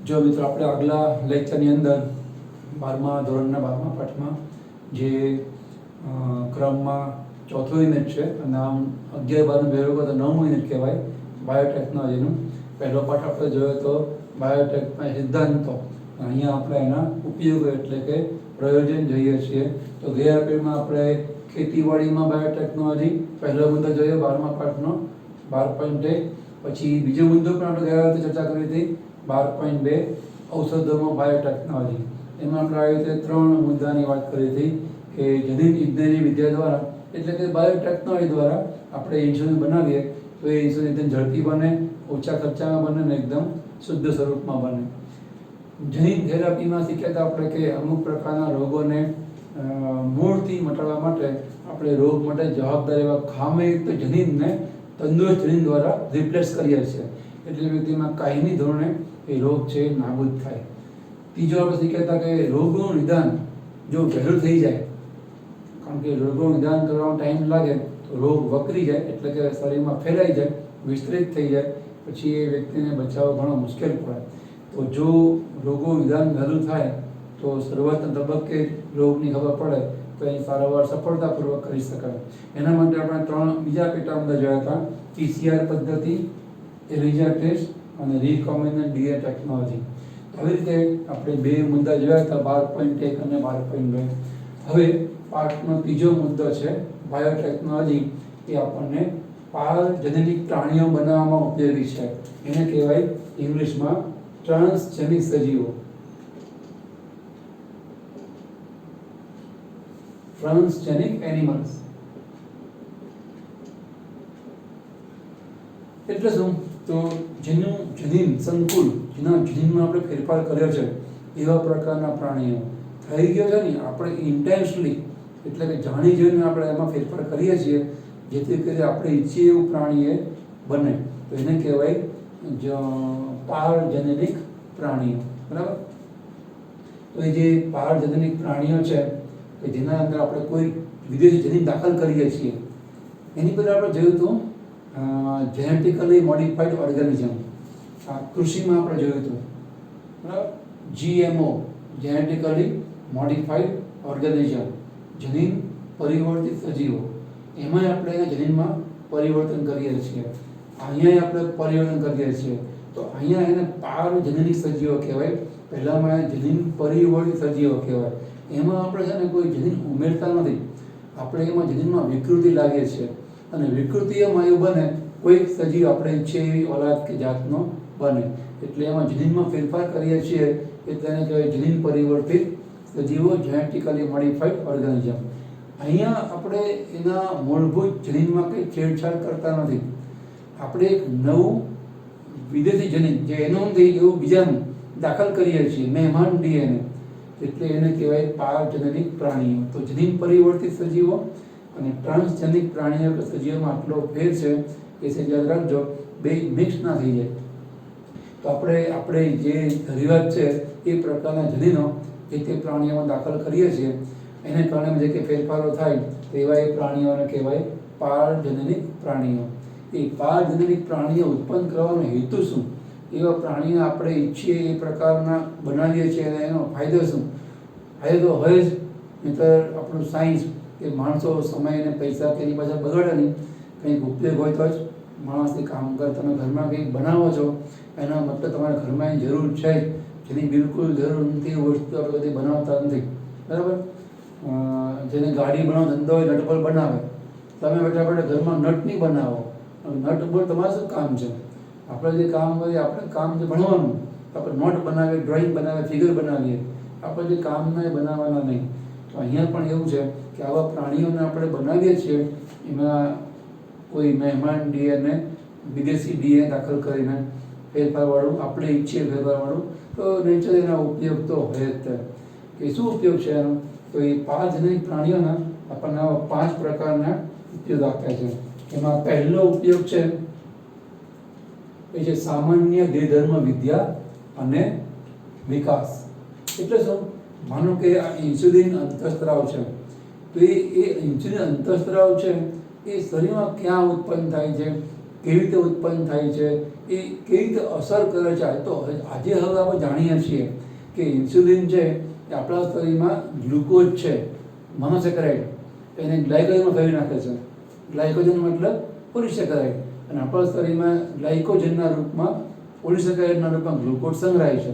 જો મિત્રો આપણે આગલા લેક્ચરની અંદર 12મા ધોરણના 12મા પાઠમાં જે ક્રમમાં ચોથો યુનિટ છે અને આમ 11 12 ભેગું તો 9મું યુનિટ કહેવાય બાયોટેકનોલોજીનું. પહેલો પાઠ આપણે જોયો તો બાયોટેકના સિદ્ધાંતો, અહીંયા આપણે એના ઉપયોગો એટલે કે પ્રયોજન જોઈએ છીએ. તો ગયા પેઢીમાં આપણે ખેતીવાડીમાં બાયોટેકનોલોજી પહેલો મુદ્દો જોયો 12મા પાઠનો 12.1. પછી બીજો મુદ્દો પણ આપણે ગયા વખતે ચર્ચા કરી હતી 12.2 ઔષધોમાં બાયોટેકનોલોજી. એમાં આપણે આવી રીતે 3 મુદ્દાની વાત કરી હતી કે જનીન વિજ્ઞાનની વિદ્યા દ્વારા એટલે કે બાયોટેકનોલોજી દ્વારા આપણે ઇન્સ્યુલિન બનાવીએ તો એ ઇન્સ્યુલિન એકદમ ઝડપી બને, ઓછા ખર્ચામાં બને અને એકદમ શુદ્ધ સ્વરૂપમાં બને. જનીન થેરાપીમાં શીખ્યા હતા આપણે કે અમુક પ્રકારના રોગોને મૂળથી મટાડવા માટે આપણે રોગ માટે જવાબદાર એવા ખામીયુક્ત જનીનને તંદુરસ્ત જનીન દ્વારા રિપ્લેસ કરીએ છીએ એટલે વ્યક્તિમાં કાયમી ધોરણે એ રોગ છે નાબૂદ થાય. ત્રીજો આપણે શીખ્યા હતા કે રોગોનું નિદાન જો વહેલું થઈ જાય, કારણ કે રોગોનું નિદાન કરવામાં ટાઈમ લાગે તો રોગ વકરી જાય એટલે કે શરીરમાં ફેલાઈ જાય, વિસ્તૃત થઈ જાય, પછી એ વ્યક્તિને બચાવવો ઘણો મુશ્કેલ પડે. તો જો રોગોનું નિદાન વહેલું થાય તો શરૂઆતના તબક્કે રોગની ખબર પડે તો એની સારવાર સફળતાપૂર્વક કરી શકાય. એના માટે આપણે 3 બીજા પેટા મુદ્દા જોયા હતા: PCR પદ્ધતિ, એલિઝા ટેસ્ટ અને રિકોમ્બિનન્ટ ડીએનએ ટેકનોલોજી. આવી રીતે આપણે 2 મુદ્દા જોયા હતા 12.1 અને 12.2. હવે પાઠનો ત્રીજો મુદ્દો છે બાયોટેકનોલોજી. એ આપણને પારજનનિક પ્રાણીઓ બનાવવામાં ઉપયોગી છે. એને કહેવાય ઇંગ્લિશમાં ટ્રાન્સજેનિક સજીવો. ટ્રાન્સજેનિક એનિમલ્સ એટલે શું? તો જેનું જનીન સંકુલ, જેના જનીનમાં આપણે ફેરફાર કર્યો છે એવા પ્રકારના પ્રાણીઓ થઈ ગયો છે ને, આપણે ઇન્ટેન્શનલી એટલે કે જાણી જોઈને આપણે એમાં ફેરફાર કરીએ છીએ જેથી કરી આપણે ઈચ્છીએ એવું પ્રાણી એ બને, તો એને કહેવાય પારજનનિક પ્રાણીઓ. બરાબર? તો એ જે પારજનનિક પ્રાણીઓ છે કે જેના અંદર આપણે કોઈ વિદેશી જનીન દાખલ કરીએ છીએ એની પર આપણે જોયું હતું જેનેટિકલી મોડિફાઈડ ઓર્ગેનિઝમ. આ કૃષિમાં આપણે જોયું હતું. બરાબર? GMO જેનેટિકલી મોડિફાઈડ ઓર્ગેનિઝમ, જનીન પરિવર્તિત સજીવો. એમાં આપણે એના જનીનમાં પરિવર્તન કરીએ છીએ, અહીંયા આપણે પરિવર્તન કરીએ છીએ. તો અહીંયા એને પારજનનિક સજીવો કહેવાય. પહેલામાં જનીન પરિવર્તિત સજીવો કહેવાય. એમાં આપણે છે ને કોઈ જનીન ઉમેરતા નથી, આપણે એમાં જનીનમાં વિકૃતિ લાગે છે અને વિકૃતિ એમાં એવું બને કોઈ સજીવ આપણે ઈચ્છે એવી ઓલાદ કે જાતનો બને એટલે એમાં જનીનમાં ફેરફાર કરીએ છીએ એટલે એને કહેવાય જનીન પરિવર્તિત સજીવો, જેનેટિકલી મોડિફાઈડ ઓર્ગેનિઝમ. અહીંયા આપણે એના મૂળભૂત જનીનમાં કંઈ છેડછાડ કરતા નથી, આપણે એક નવું વિદેશી જનીન જે એનું નથી એવું બીજાનું દાખલ કરીએ છીએ, મહેમાન DNA, એટલે એને કહેવાય પારજનનિક પ્રાણીઓ. તો જનીન પરિવર્તિત સજીવો અને ટ્રાન્સજેનિક પ્રાણીઓ કે સજીવોમાં આટલો ફેર છે કે છે યાદ રાખજો, બે મિક્સ ના થઈ જાય. તો આપણે જે જરૂરિયાત છે એ પ્રકારના જનીનો જે તે પ્રાણીઓમાં દાખલ કરીએ છીએ એને કારણે જે કે ફેરફારો થાય તેવા એ પ્રાણીઓને કહેવાય પારજનનિક પ્રાણીઓ. એ પારજનનિક પ્રાણીઓ ઉત્પન્ન કરવાનો હેતુ શું, એવા પ્રાણીઓ આપણે ઈચ્છીએ એ પ્રકારના બનાવીએ છીએ અને એનો ફાયદો શું? ફાયદો હોય જ, નહીંતર આપણું સાયન્સ કે માણસો સમય અને પૈસા તેની પાછળ બગાડે નહીં. કંઈક ઉપયોગ હોય તો જ માણસને કામ કરે. તમે ઘરમાં કંઈક બનાવો છો એના મતલબ તમારા ઘરમાં એની જરૂર છે જ, જેની બિલકુલ જરૂર નથી એ વસ્તુ આપણે કદી બનાવતા નથી. બરાબર? જેને ગાડી બનાવો, ધંધો હોય, નટબોલ્ટ બનાવે, તમે બેઠા બેઠા ઘરમાં નટ નહીં બનાવો. નટબોલ્ટ તમારે શું કામ છે? આપણે જે કામ કરીએ, આપણે કામ છે ભણવાનું. આપણે નોટ બનાવીએ, ડ્રોઈંગ બનાવીએ, ફિગર બનાવીએ, આપણે જે કામના એ બનાવવાના નહીં. તો અહીંયા પણ એવું છે કે આવા પ્રાણીઓને આપણે બનાવીએ છીએ એમાં કોઈ મહેમાન DNA, વિદેશી DNA દાખલ કરીને ફેરફારવાળું, આપણે ઈચ્છીએ ફેરફારવાળું, તો નેચર એના ઉપયોગ તો હોય જ તે. કે શું ઉપયોગ છે એનો? તો એ પારજનનિક પ્રાણીઓના આપણને 5 પ્રકારના ઉપયોગ આપ્યા છે. એમાં પહેલો ઉપયોગ છે એ છે સામાન્ય દેહધર્મ વિદ્યા અને વિકાસ. એટલે શું? માનો કે આ ઇન્સ્યુલિન અંતઃસ્ત્રાવ છે, તો એ ઇન્સ્યુલિન અંતઃસ્ત્રાવ છે એ શરીરમાં ક્યાં ઉત્પન્ન થાય છે, કેવી રીતે ઉત્પન્ન થાય છે, એ કેવી રીતે અસર કરે છે. તો આજે હવે આપણે જાણીએ છીએ કે ઇન્સ્યુલિન છે એ આપણા શરીરમાં ગ્લુકોઝ છે, મોનોસેકરાઇડ, એને ગ્લાયકોજનમાં ફેરવી નાખે છે. ગ્લાયકોજન મતલબ પોલિસેકરાઇડ, અને આપણા શરીરમાં ગ્લાયકોજનના રૂપમાં પોલિસેકરાઇડના રૂપમાં ગ્લુકોઝ સંગ્રહાય છે.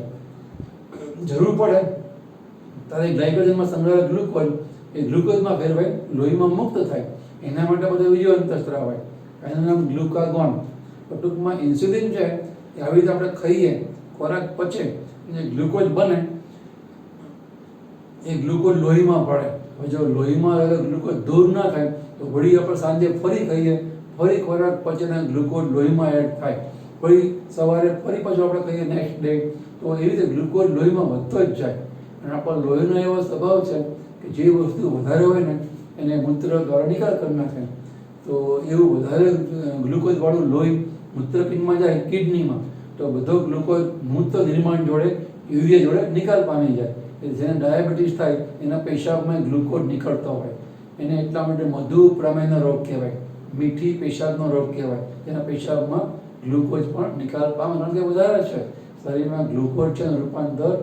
જરૂર પડે ત્યારે ગ્લાયકોજનમાં સંગ્રહાયેલ ગ્લુકોઝ એ ગ્લુકોઝમાં ફેરવાય, લોહીમાં મુક્ત થાય. એના માટે બધો બીજો અંતઃસ્ત્રાવ હોય, એનું નામ ગ્લુકાગોન. તો ટૂંકમાં ઇન્સ્યુલિન છે એ આવી રીતે આપણે ખાઈએ, ખોરાક પચે, જે ગ્લુકોઝ બને એ ગ્લુકોઝ લોહીમાં પડે. હવે જો લોહીમાં રહેલો ગ્લુકોઝ દૂર ના થાય તો વળી આપણે સાંજે ફરી ખાઈએ, ફરી ખોરાક પચે ને ગ્લુકોઝ લોહીમાં એડ થાય, ફરી સવારે ફરી પાછું આપણે ખાઈએ નેક્સ્ટ ડે, તો એવી રીતે ગ્લુકોઝ લોહીમાં વધતો જ જાય. અને આપણા લોહીનો એવો સ્વભાવ છે કે જે વસ્તુ વધારે હોય ને એને મૂત્ર દ્વારા નિકાલ કરી નાખે. તો એવું વધારે ગ્લુકોઝવાળું લોહી મૂત્રપિંડમાં જાય, કિડનીમાં, તો બધો ગ્લુકોઝ મૂત્ર નિર્માણ જોડે, યુરિયા જોડે નિકાલ પામી જાય. જેને ડાયાબિટીસ થાય એના પેશાબમાં ગ્લુકોઝ નીકળતો હોય, એને એટલા માટે મધુ પ્રમેયનો રોગ કહેવાય, મીઠી પેશાબનો રોગ કહેવાય. જેના પેશાબમાં ગ્લુકોઝ પણ નિકાલ પામે, કારણ કે વધારે છે શરીરમાં ગ્લુકોઝ છે, રૂપાંતર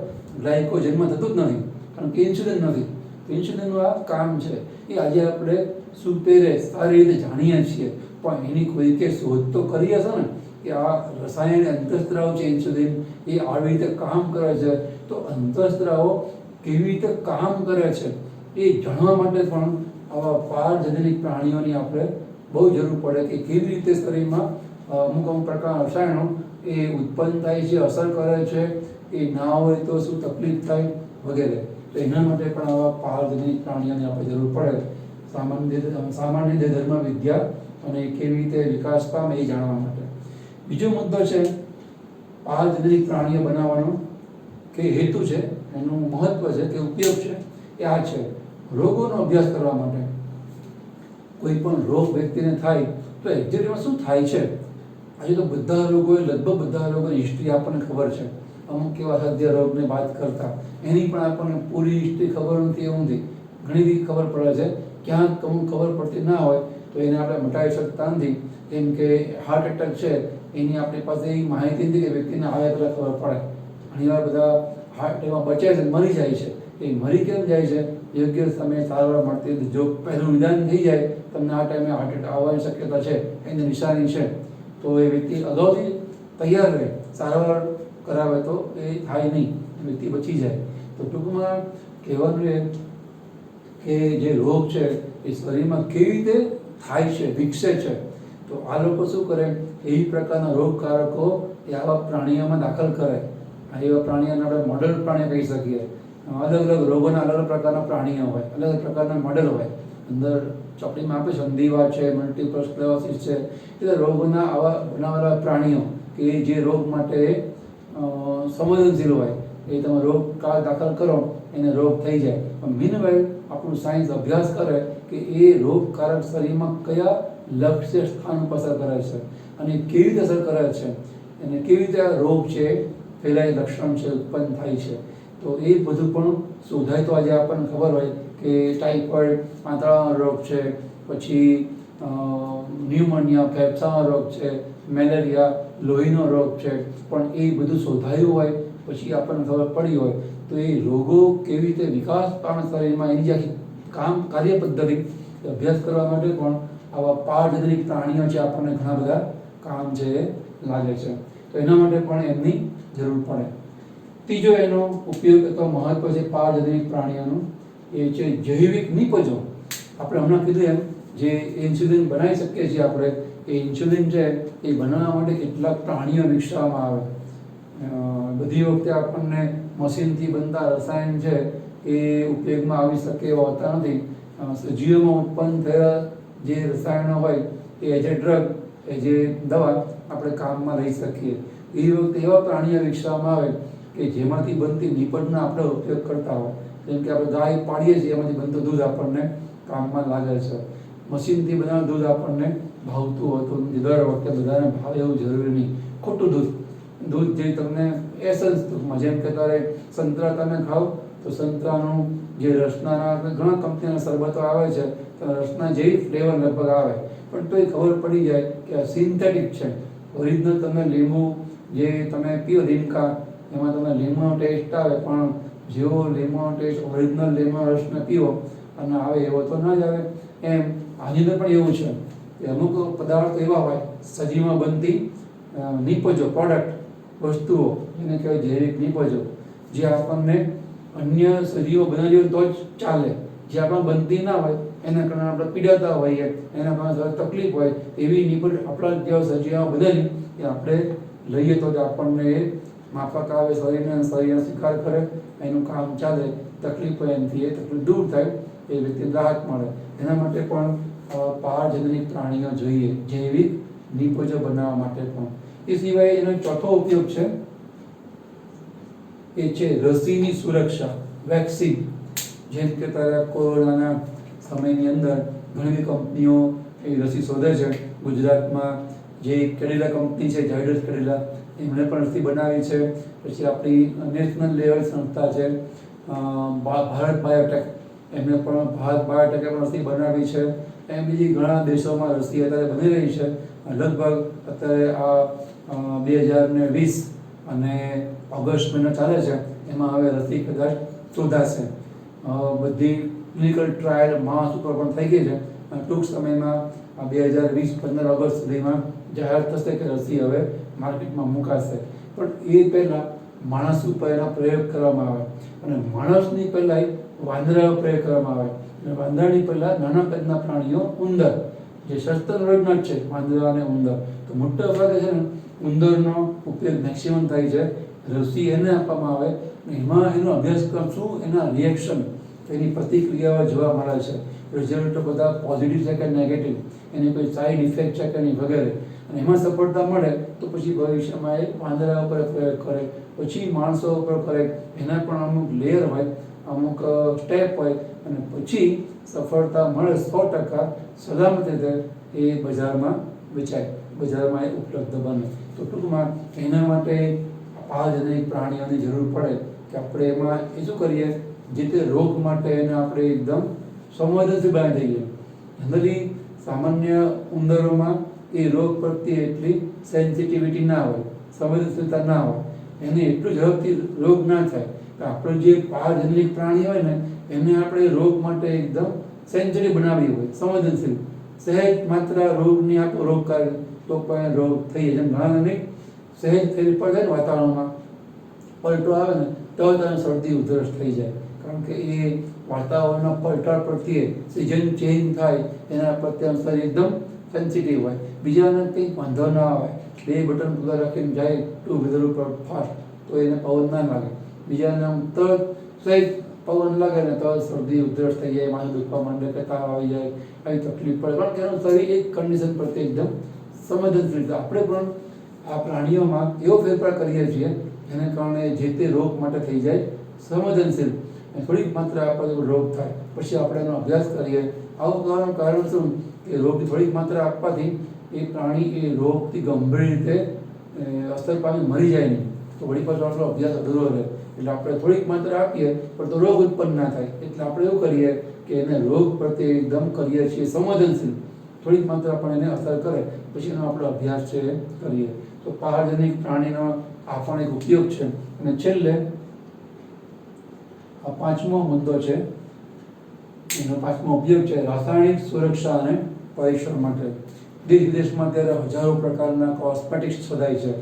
ગ્લાયકોજનમાં થતું જ નથી, કારણ કે ઇન્સ્યુલિન નથી. તો ઇન્સ્યુલિનનું આ કામ છે એ આજે આપણે સુપેરે સારી રીતે જાણીએ છીએ, પણ એની કોઈકે શોધ તો કરી હશે ને કે આ રસાયણ અંતઃસ્ત્રાવ છે ઇન્સ્યુલિન એ આવી રીતે કામ કરે છે. તો અંતઃસ્ત્રાવો કેવી રીતે કામ કરે છે એ જાણવા માટે પણ આવા પારજનનિક પ્રાણીઓની આપણે બહુ જરૂર પડે કે કેવી રીતે શરીરમાં અમુક પ્રકારના રસાયણો એ ઉત્પન્ન થાય છે, અસર કરે છે, એ ના હોય તો શું તકલીફ થાય વગેરે. તો એના માટે પણ આવા પારજનનિક પ્રાણીઓની આપણે જરૂર પડે, સામાન્ય ધર્મ વિદ્યા અને કેવી રીતે વિકાસ પામે એ જાણવા માટે. બીજો મુદ્દો છે પારજનનિક પ્રાણીઓ બનાવવાનો કે હેતુ છે, એનું મહત્વ છે કે ઉપયોગ છે એ આ છે રોગોનો અભ્યાસ કરવા માટે. કોઈ પણ રોગ વ્યક્તિને થાય તો એક્ઝેક્ટમાં શું થાય છે. આજે તો બધા રોગોએ, લગભગ બધા રોગોની હિસ્ટ્રી આપણને ખબર છે. અમુક એવા સાધ્ય રોગને વાત કરતા એની પણ આપણને પૂરી હિસ્ટ્રી ખબર નથી એવું નથી, ઘણી બધી ખબર પડે છે. ક્યાંક અમુક ખબર પડતી ના હોય તો એને આપણે મટાવી શકતા નથી. જેમ કે હાર્ટ એટેક છે, એની આપણી પાસે એ માહિતી નથી કે વ્યક્તિને આવે પહેલાં ખબર પડે. ઘણીવાર બધા હાર્ટ એમાં બચે છે, મરી જાય છે. એ મરી કેમ જાય છે? યોગ્ય સમયે સારવાર મળતી નથી. જો પહેલું નિદાન થઈ જાય તમને આ ટાઈમે હાર્ટ એટેક આવવાની શક્યતા છે, એની નિશાની છે, તો એ વ્યક્તિ અગાઉથી તૈયાર રહે, સારવાર કરાવે તો એ થાય નહીં, વ્યક્તિ બચી જાય. તો ટૂંકમાં કહેવાનું એ કે જે રોગ છે એ શરીરમાં કેવી રીતે થાય છે, વિકસે છે. તો આ લોકો શું કરે, એવી પ્રકારના રોગકારકો એ આવા પ્રાણીઓમાં દાખલ કરે. આ એવા પ્રાણીઓને આપણે મોડલ પ્રાણી કહી શકીએ. અલગ અલગ રોગોના અલગ અલગ પ્રકારના પ્રાણીઓ હોય, અલગ અલગ પ્રકારના મોડલ હોય. અંદર ચોપડીમાં આપે સંધિવા છે, મલ્ટિપલ સ્ક્લેરોસિસ છે, એ રોગોના આવા બનાવેલા પ્રાણીઓ કે જે રોગ માટે સંવેદનશીલ હોય. એ તમે રોગ દાખલ કરો એને રોગ થઈ જાય. પણ મીનવાઇલ આપણું સાયન્સ અભ્યાસ કરે કે એ રોગકારક શરીરમાં કયા લક્ષ્ય સ્થાન પર અસર કરે છે અને કેવી રીતે અસર કરે છે, અને કેવી રીતે આ રોગ છે ફેલાય, લક્ષણ છે, ઉત્પન્ન થાય છે. તો એ બધું પણ શોધાય તો આજે આપણને ખબર હોય કે ટાઇફોઇડ આંતરડાનો રોગ છે, પછી ન્યુમોનિયા ફેફસાનો રોગ છે, મેલેરિયા લોહીનો રોગ છે. પણ એ બધું શોધાયું હોય પછી આપણને ખબર પડી હોય તો એ રોગો કેવી રીતે વિકાસ પામે શરીરમાં, એની જે આખી કાર્ય પદ્ધતિ અભ્યાસ કરવા માટે પણ આવા પારજનનિક પ્રાણીઓ છે આપણને ઘણા બધા કામ છે લાગે છે. તો એના માટે પણ એમની જરૂર પડે. ત્રીજો એનો ઉપયોગ અથવા મહત્વ છે પારજનનિક પ્રાણીઓનું, એ છે જૈવિક નિપજો. આપણે હમણાં કીધું એમ જે ઇન્સ્યુલિન બનાવી શકીએ છીએ આપણે, એ ઇન્સ્યુલિન છે એ બનાવવા માટે કેટલાક પ્રાણીઓ વિકસાવવામાં આવે. બધી વખતે આપણને મશીનથી બનતા રસાયણ છે એ ઉપયોગમાં આવી શકે એવા હોતા નથી. સજીવોમાં ઉત્પન્ન થયેલા જે રસાયણો હોય એ એઝ એ ડ્રગ, એ જે દવા આપણે કામમાં લઈ શકીએ. એ વખતે એવા પ્રાણીઓ વિકસાવવામાં આવે કે જેમાંથી બનતી નિપજનો આપણે ઉપયોગ કરતા હોય. જેમ કે આપણે ગાય પાડીએ છીએ, એમાંથી બનતું દૂધ આપણને કામમાં લાગે છે. મશીનથી બનાવેલું દૂધ આપણને ભાવતું હોતું નથી, દર વખતે બધાને ભાવે એવું જરૂરી નહીં. ખોટું દૂધ જે તમને એસન્સ ટૂંકમાં, જેમ કે તારે સંતરા તમે ખાઓ તો સંતરાનું જે રસના ઘણા કંપનીના શરબતો આવે છે તો રસના જેવી ફ્લેવર લગભગ આવે, પણ તોય ખબર પડી જાય કે આ સિન્થેટિક છે, ઓરિજિનલ તમે લીંબુ જે તમે પીઓ લીમકા, એમાં તમે લીંબુનો ટેસ્ટ આવે, પણ જેવો લીંબુનો ટેસ્ટ ઓરિજિનલ લીંબુના રસને પીવો અને આવે એવો તો ના જ આવે. એમ આની અંદર પણ એવું છે કે અમુક પદાર્થો એવા હોય સજીવમાં બનતી નિપજો પ્રોડક્ટ વસ્તુઓ, એને કહેવાય જૈવિક નિપજો, જે આપણને અન્ય સજીવો બનાવી હોય તો જ ચાલે, જે આપણે બનતી ના હોય એના કારણે આપણે પીડાતા હોઈએ, એના કારણે તકલીફ હોય, એવી નિપજ આપણા જેવા સજીવમાં બનેલી એ આપણે લઈએ તો આપણને એ માફક આવે, શરીરને સ્વીકાર કરે, એનું કામ ચાલે, તકલીફ હોય એનાથી એ તકલીફ દૂર થાય, એ વ્યક્તિ રાહત મળે. એના માટે પણ પહાડજનની પ્રાણીઓ જોઈએ, જૈવિક નિપજો બનાવવા માટે પણ. એ સિવાય એનો ચોથો ઉપયોગ છે એ છે રસીની સુરક્ષા, વેક્સિન. જેમ કે તારા કોરોનાના સમયની અંદર ઘણી કંપનીઓ એ રસી શોધે છે. ગુજરાતમાં જે કેડિલા કંપની છે, ઝાયડસ કેડિલા, એમણે પણ રસી બનાવી છે. પછી આપણી નેશનલ લેવલ સંસ્થા છે ભારત બાયોટેક, એમણે પણ ભારત બાયોટેકે પણ રસી બનાવી છે. એમ બીજી ઘણા દેશોમાં રસી અત્યારે બની રહી છે. લગભગ અત્યારે આ 2020 અને ઓગસ્ટ મહિનો ચાલે છે, એમાં હવે રસી કદાચ શોધાશે. બધી ક્લિનિકલ ટ્રાયલ માણસ ઉપર પણ થઈ ગઈ છે અને ટૂંક સમયમાં 2020-15 ઓગસ્ટ સુધીમાં જાહેર થશે કે રસી હવે માર્કેટમાં મુકાશે. પણ એ પહેલાં માણસ ઉપર એના પ્રયોગ કરવામાં આવે, અને માણસની પહેલાં વાંદરા ઉપર પ્રયોગ કરવામાં આવે, અને વાંદરાની પહેલાં નાના કદના પ્રાણીઓ ઉંદર, જે સસ્તનવર્ગના જ છે વાંદરા અને ઉંદર. તો મોટા ભાગે છે ને ઉંદરનો ઉપયોગ મેક્સિમમ થાય છે. રસી એને આપવામાં આવે અને એમાં એનો અભ્યાસ કરશું, એના રિએક્શન, એની પ્રતિક્રિયાઓ જોવા મળે છે. રિઝલ્ટ બધા પોઝિટિવ છે કે નેગેટિવ, એની કોઈ સાઈડ ઇફેક્ટ છે કે નહીં વગેરે. અને એમાં સફળતા મળે તો પછી ભવિષ્યમાં એ વાંદરા ઉપર પ્રયોગ કરે, પછી માણસો ઉપર કરે. એના પણ અમુક લેયર હોય, અમુક સ્ટેપ હોય, અને પછી સફળતા મળે 100%, સલામત રીતે એ બજારમાં વેચાય, બજારમાં એ ઉપલબ્ધ બને. તો ટૂંકમાં એના માટે પહાડજનક પ્રાણીઓની જરૂર પડે કે આપણે એમાં એ શું કરીએ, જે તે રોગ માટે એને આપણે એકદમ સંવેદનશીલ બનાવી દઈએ. જનરલી સામાન્ય ઉંદરોમાં એ રોગ પ્રત્યે એટલી સેન્સિટિવિટી ના હોય, સંવેદનશીલતા ના હોય, એને એટલું ઝડપથી રોગ ના થાય. આપણે જે પહાડજનક પ્રાણી હોય ને એને આપણે રોગ માટે એકદમ સેન્સિટિવ બનાવી હોય, સંવેદનશીલ. સહેજ માત્ર રોગની આપો રોગકારી તો પણ રોગ થઈ જાય. જેમ ઘણા નહીં, સહેજ ફેરફાર થાય ને વાતાવરણમાં, પલટો આવે ને તો તેને શરદી ઉધરસ થઈ જાય, કારણ કે એ વાતાવરણના પલટા પ્રત્યે, સિઝન ચેન્જ થાય એના પ્રત્યે શરીર એકદમ સેન્સિટિવ હોય. બીજાને કંઈક વાંધો ના આવે, 2 બટન ખુલ્લા રાખીને જાય ટુ વ્હીલર ઉપર ફાસ્ટ તો એને પવન ના લાગે. બીજાને આમ તરત સહેજ પવન લાગે ને તો શરદી ઉધરસ થઈ જાય, માથું દુખવા માંડે કે તાવ આવી જાય, આવી તકલીફ પડે, કારણ કે એનું શરીર એક કન્ડિશન પ્રત્યે એકદમ સંવેદનશીલ. આપણે પણ આ પ્રાણીઓમાં એવો ફેરફાર કરીએ છીએ જેને કારણે જે તે રોગ માટે થઈ જાય સંવેદનશીલ, અને થોડીક માત્ર આપણને રોગ થાય પછી આપણે એનો અભ્યાસ કરીએ. આવું કારણ શું કે રોગની થોડીક માત્રા આપવાથી એ પ્રાણી એ રોગથી ગંભીર રીતે અસર પામી મરી જાય નહીં, તો વળી પાછો આપણો અભ્યાસ અધૂરો રહે. એટલે આપણે થોડીક માત્રા આપીએ પણ તો રોગ ઉત્પન્ન ના થાય, એટલે આપણે એવું કરીએ કે એને રોગ પ્રત્યે એકદમ કરીએ છીએ સંવેદનશીલ. થોડીક માત્રા પણ એને અસર કરે પછી એનો આપણો અભ્યાસ છે કરીએ. તો પહાડજનક પ્રાણીનો આ પણ એક ઉપયોગ છે. અને છેલ્લે આ 5મો મુદ્દો છે, એનો 5મો ઉપયોગ છે રાસાયણિક સુરક્ષા અને પરીક્ષણ માટે. દેશ વિદેશમાં અત્યારે હજારો પ્રકારના કોસ્મેટિક્સ શોધાય છે,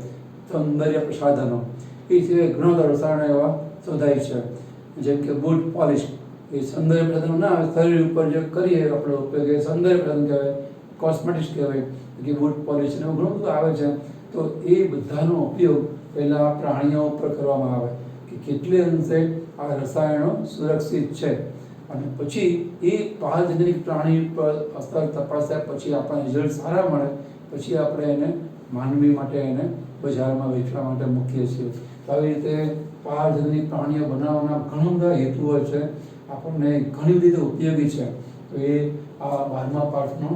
સૌંદર્ય પ્રસાધનો. એ સિવાય ઘણા બધા રસાયણો એવા શોધાય છે, જેમ કે બૂટ પોલિશ. એ સૌંદર્ય પ્રસાધનો ના આવે, શરીર ઉપર જે કરીએ આપણો ઉપયોગ એ સૌંદર્ય પ્રસાધન કહેવાય, કોસ્મેટિક્સ કહેવાય કે બૂટ પોલિશ, એવું ઘણું બધું આવે છે. તો એ બધાનો ઉપયોગ પહેલાં પ્રાણીઓ ઉપર કરવામાં આવે કે કેટલે અંશે આ રસાયણો સુરક્ષિત છે, અને પછી એ પહાડજનક પ્રાણી પર અસર તપાસ્યા પછી આપણને રિઝલ્ટ સારા મળે પછી આપણે એને માનવી માટે એને બજારમાં વેચવા માટે મૂકીએ છીએ. તો આવી રીતે પહાડજનક પ્રાણીઓ બનાવવાના ઘણા બધા હેતુઓ છે, આપણને ઘણી રીતે ઉપયોગી છે. તો એ આ 12મા પાઠનો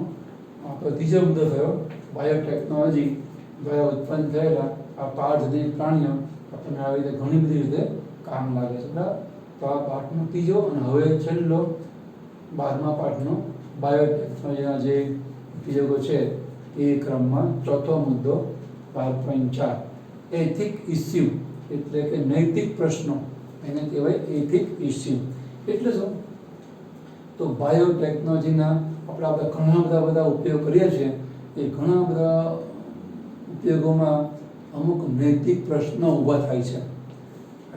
આપણો ત્રીજો મુદ્દો થયો, બાયોટેકનોલોજી દ્વારા ઉત્પન્ન થયેલા આ પહાડજનક પ્રાણીઓ આપણને આવી રીતે ઘણી બધી રીતે કામ લાગે છે. તો આ પાઠનો ત્રીજો અને હવે છેલ્લો 12મા પાઠનો બાયોટેકનોલોજીના જે ઉપયોગો છે એ ક્રમમાં ચોથો મુદ્દો 12.4 એથિક ઇસ્યુ એટલે કે નૈતિક પ્રશ્નો, એને કહેવાય એથિક ઇસ્યુ. એટલે શું? તો બાયોટેકનોલોજીના આપણે ઘણા બધા ઉપયોગ કરીએ છીએ. એ ઘણા બધા ઉપયોગોમાં અમુક નૈતિક પ્રશ્નો ઊભા થાય છે,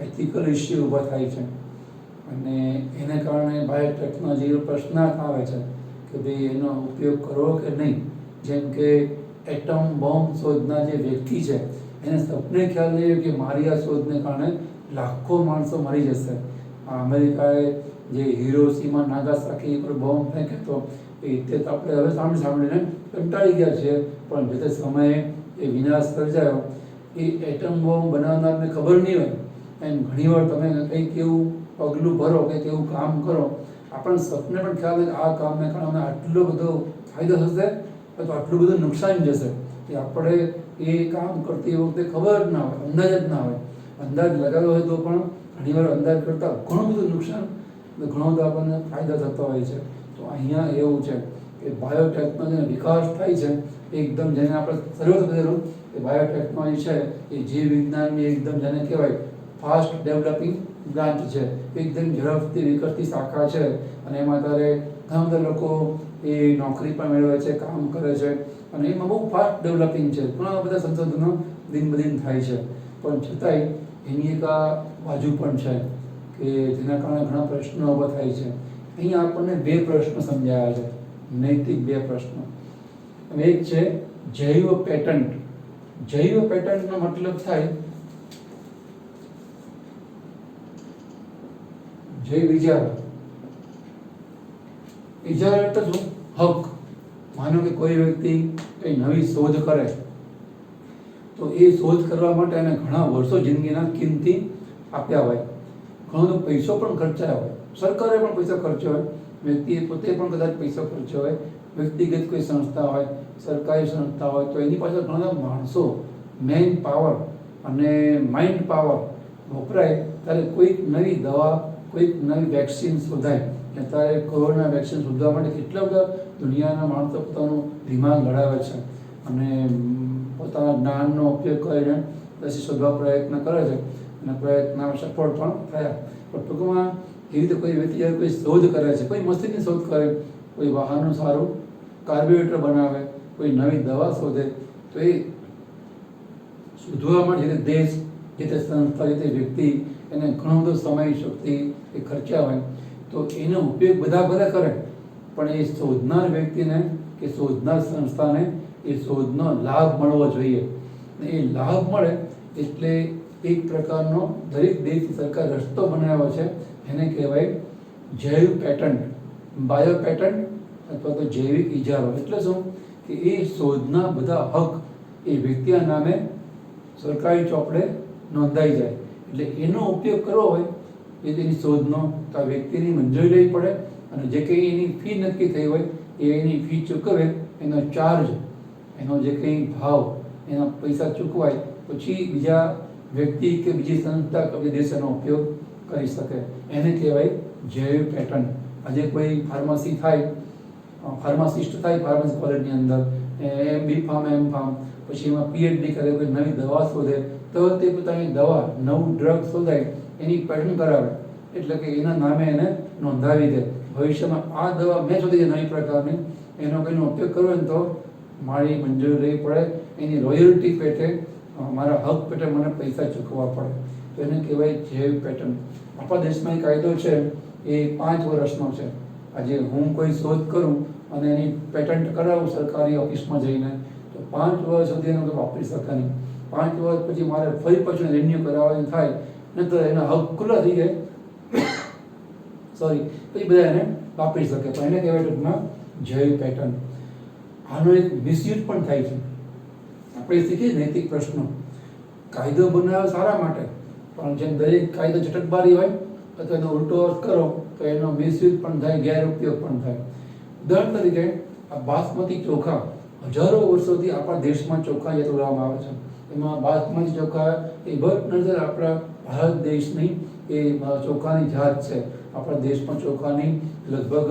એથિકલ ઇસ્યુ ઊભા થાય છે, અને એને કારણે બાયોટેકનોલોજીનો પ્રશ્ન આવે છે કે ભાઈ એનો ઉપયોગ કરવો કે નહીં. જેમ કે એટમ બોમ્બ શોધનાર જે વ્યક્તિ છે એને સપને ખ્યાલ નહીં કે મારી આ શોધને કારણે લાખો માણસો મરી જશે. અમેરિકાએ જે હિરોશીમા નાગાસાકી પર બોમ્બ ફેંક્યો હતો તે તો આપણે હવે સાંભળીને કંટાળી ગયા છીએ, પણ જે તે સમયે એ વિનાશ સર્જાયો એ એટમ બોમ્બ બનાવનારને ખબર નહીં હોય. એમ ઘણીવાર તમે કંઈક એવું પગલું ભરો કે એવું કામ કરો, આપણને સપને પણ ખ્યાલ હોય કે આ કામને કારણે આટલો બધો ફાયદો થશે અથવા આટલું બધું નુકસાન જશે, કે આપણે એ કામ કરતી વખતે ખબર જ ના હોય, અંદાજ જ ના હોય. અંદાજ લગાવ્યો હોય તો પણ ઘણીવાર અંદાજ કરતાં ઘણું બધું નુકસાન, ઘણો બધો આપણને ફાયદા થતા હોય છે. તો અહીંયા એવું છે કે બાયોટેકનોલોજીનો વિકાસ થાય છે એકદમ, જેને આપણે શરૂઆત કરેલું કે બાયોટેકનોલોજી છે એ જીવ વિજ્ઞાનની એકદમ જેને કહેવાય ફાસ્ટ ડેવલપિંગ બ્રાન્ચ છે, એકદમ ઝડપથી વિકસતી શાખા છે. અને એમાં ત્યારે ઘણા બધા લોકો એ નોકરી પણ મેળવે છે, કામ કરે છે, અને એમાં બહુ ફાસ્ટ ડેવલપિંગ છે. ઘણા બધા સંશોધનો દિન બદિન થાય છે, પણ છતાંય એની એક આ બાજુ પણ છે કે જેના કારણે ઘણા પ્રશ્નો ઊભા થાય છે. અહીંયા આપણને બે પ્રશ્નો સમજાયા છે, નૈતિક બે પ્રશ્નો. એક છે જૈવ પેટન્ટ. જૈવ પેટન્ટનો મતલબ થાય જૈવ ઇજારો. ઇજારો એટલે શું? હક. માનો કે કોઈ વ્યક્તિ કઈ નવી શોધ કરે તો એ શોધ કરવા માટે એને ઘણા વર્ષો જિંદગીના કિંમતી આપ્યા હોય, ઘણો બધો પૈસો પણ ખર્ચાયો હોય, સરકારે પણ પૈસા ખર્ચ્યો હોય, વ્યક્તિએ પોતે પણ કદાચ પૈસો ખર્ચ્યો હોય, વ્યક્તિગત કોઈ સંસ્થા હોય, સરકારી સંસ્થા હોય, તો એની પાછળ ઘણા બધા માણસો, મેન પાવર અને માઇન્ડ પાવર વપરાય ત્યારે કોઈક નવી દવા, કોઈક નવી વેક્સિન શોધાય. અત્યારે કોરોના વેક્સિન શોધવા માટે કેટલા બધા દુનિયાના માણસો પોતાનું દિમાગ લડાવે છે અને પોતાના જ્ઞાનનો ઉપયોગ કરીને રસી શોધવા પ્રયત્ન કરે છે, અને પ્રયત્ન સફળ પણ થયા. પણ ટૂંકમાં એવી રીતે કોઈ વ્યક્તિ જ્યારે કોઈ શોધ કરે છે, કોઈ મશીનની શોધ કરે, કોઈ વાહનનું સારું કાર્બ્યુરેટર બનાવે, કોઈ નવી દવા શોધે, તો એ શોધવા માટે જે તે દેશ, જે તે સંસ્થા, જે તે વ્યક્તિ એને ઘણો બધો સમય, શક્તિ એ ખર્ચ્યા હોય, તો એનો ઉપયોગ બધા ભલે કરે, પણ એ શોધનાર વ્યક્તિને કે શોધનાર સંસ્થાને એ શોધનો લાભ મળવો જોઈએ. એ લાભ મળે એટલે એક પ્રકારનો દરેક દેશની સરકાર રસ્તો બનાવ્યો છે, એને કહેવાય જૈવ પેટન્ટ, બાયો પેટન્ટ અથવા તો જૈવિક ઇજારો. એટલે શું કે એ શોધના બધા હક એ વ્યક્તિના નામે સરકારી ચોપડે નોંધાઈ જાય. એટલે એનો ઉપયોગ કરવો હોય એ તેની શોધનો તો આ વ્યક્તિની મંજૂરી લેવી પડે, અને જે કંઈ એની ફી નક્કી થઈ હોય એ એની ફી ચૂકવે, એનો ચાર્જ, એનો જે કંઈ ભાવ, એના પૈસા ચૂકવાય, પછી બીજા વ્યક્તિ કે બીજી સંસ્થા કે બીજા દેશ એનો ઉપયોગ કરી શકે. એને કહેવાય જૈવ પેટન્ટ. આજે કોઈ ફાર્મસી થાય, ફાર્માસિસ્ટ થાય ફાર્મસી કોલેજની અંદર, બી ફાર્મ, એમ ફાર્મ, પછી એમાં પીએચડી કરે, કોઈ નવી દવા શોધે, તો તે પોતાની દવા, નવું ડ્રગ શોધાય, એની પેટન્ટ કરાવે, એટલે કે એના નામે એને નોંધાવી દે. ભવિષ્યમાં આ દવા મેં શોધી છે નવી પ્રકારની, એનો કંઈનો ઉપયોગ કરવો ને તો મારી મંજૂરી લેવી પડે, એની રોયલ્ટી પેટે, મારા હક પેટે મને પૈસા ચૂકવવા પડે. તો એને કહેવાય જૈવ પેટન્ટ. આપણા દેશમાં એક કાયદો છે એ 5 વર્ષનો છે. આજે હું કોઈ શોધ કરું અને એની પેટન્ટ કરાવું સરકારી ઓફિસમાં જઈને, તો 5 વર્ષ સુધી એનો કંઈ વાપરી શકાય નહીં. 5 વર્ષ પછી મારે ફરી પાછું રિન્યુ કરાવવાનું થાય, નહીં તો એના હક ખુલ્લા થઈ જાય, સોરી, પછી બધા એને વાપરી શકે. પણ એને કહેવાય ટૂંકમાં જૈવ પેટન્ટ. આનો એક મિસયુઝ પણ થાય છે. આપણે શીખીએ નૈતિક પ્રશ્નો. કાયદો બનાવે સારા માટે, પણ જેમ દરેક કાયદો ચટકબારી હોય અથવા એનો ઉલટો અર્થ કરો તો એનો મિસયુઝ પણ થાય, ગેરઉપયોગ પણ થાય. ઉદાહરણ તરીકે આ બાસમતી ચોખા હજારો વર્ષોથી આપણા દેશમાં ચોખા ઉગાડવામાં આવે છે. એમાં બાસમતી ચોખા એ બદનજર આપણા ભારત દેશની એ ચોખાની જાત છે. આપણા દેશમાં ચોખાની લગભગ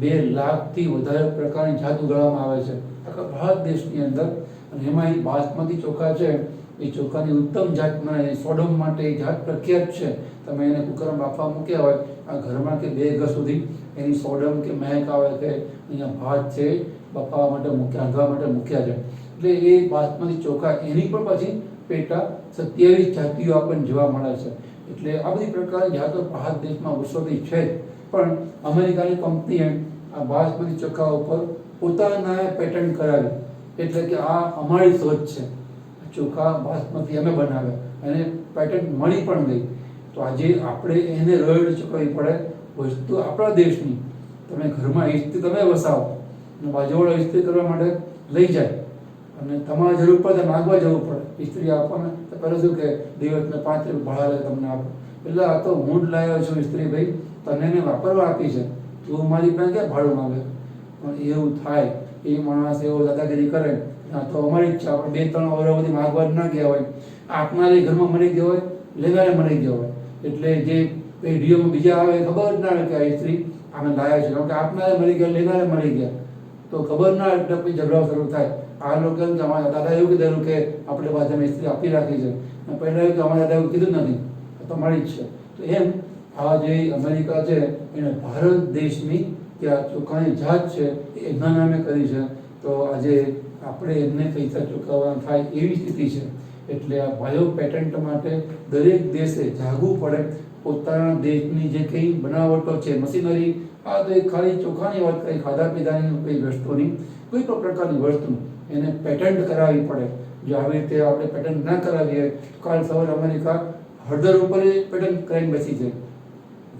2 લાખથી વધારે પ્રકારની જાત ઉગાડવામાં આવે છે આખા ભારત દેશની અંદર. અને એમાં બાસમતી ચોખા છે એ ચોખાની ઉત્તમ જાત મને સોડમ માટે એ જાત પ્રખ્યાત છે. તમે એને કુકરમાં બાફવા મૂક્યા હોય આ ઘરમાં કે 2 ઘર સુધી એની સોડમ કે મહેક આવે કે અહીંયા ભાત છે બફાવા માટે મૂક્યા, રાંધવા માટે મૂક્યા છે. એટલે એ બાસમતી ચોખા એની પણ પછી પેટા 27 જાતિઓ આપણને જોવા મળે છે. એટલે આ બધી પ્રકારની જાતો ભારત દેશમાં વર્ષોથી છે જ. પણ અમેરિકાની કંપનીએ આ બાસમતી ચોખા ઉપર પોતાના પેટન્ટ કરાવી, એટલે કે આ અમારી શોધ છે, ચોખા બાસમતી અમે બનાવ્યા અને પેટન્ટ મળી પણ ગઈ. તો આજે આપણે એને રોયલ્ટી ચૂકવવી પડે. વસ્તુ આપણા દેશની, તમે ઘરમાં ઇસ્ત્રી તમે વસાવો અને બાજુવાળો ઇસ્ત્રી કરવા માટે લઈ જાય અને તમારે જરૂર પડે માગવા જવું પડે ઇસ્ત્રી આપવાને, તો પહેલાં શું કે દિવસને 5 રૂપિયા ભાડા લે તમને આપો. એટલે આ તો હું જ લાવ્યો છું ઇસ્ત્રી ભાઈ, તને એને વાપરવા આપી છે, તું મારી પાસે ક્યાં ભાડું માગે. પણ એવું થાય, એ માણસ એવો દાદાગીરી કરે, આ તો અમારી જ છે, આપણે 2-3 વર્ષ સુધી માગવા જ ના ગયા હોય, આપનારે ઘરમાં મળી ગયો હોય, લેનારે મળી ગયો હોય. એટલે જે પેઢીઓમાં બીજા આવે ખબર જ ના આવે કે આ ઇસ્ત્રી આને લાયા છે, કારણ કે આપનારે મળી ગયા, લેનારે મળી ગયા, તો ખબર ના એટલે પછી ઝઘડો શરૂ થાય. આ લોકો એમ કે અમારા દાદા એવું કીધેલું કે આપણે બાજુમાં ઇસ્ત્રી આપી રાખી છે, અને પહેલાં એવું કે અમારા દાદા એવું કીધું નથી, તમારી જ છે. તો એમ આ જે અમેરિકા છે એને ભારત દેશની કે આ ચોખાની જાત છે એના નામે કરી છે. તો આજે આપણે એમને પૈસા ચૂકવવાના થાય એવી સ્થિતિ છે. એટલે આ બાયો પેટન્ટ માટે દરેક દેશે જાગવું પડે. પોતાના દેશની જે કંઈ બનાવટો છે, મશીનરી, આ તો એક ખાલી ચોખાની વાત કરી, ખાધા પીધાની કોઈ વસ્તુની, કોઈ પણ પ્રકારની વસ્તુ એને પેટન્ટ કરાવવી પડે. જો આવી રીતે આપણે પેટન્ટ ના કરાવીએ, કાલ સવારે અમેરિકા હળદર ઉપર પેટન્ટ કરાવીને બેસી જાય.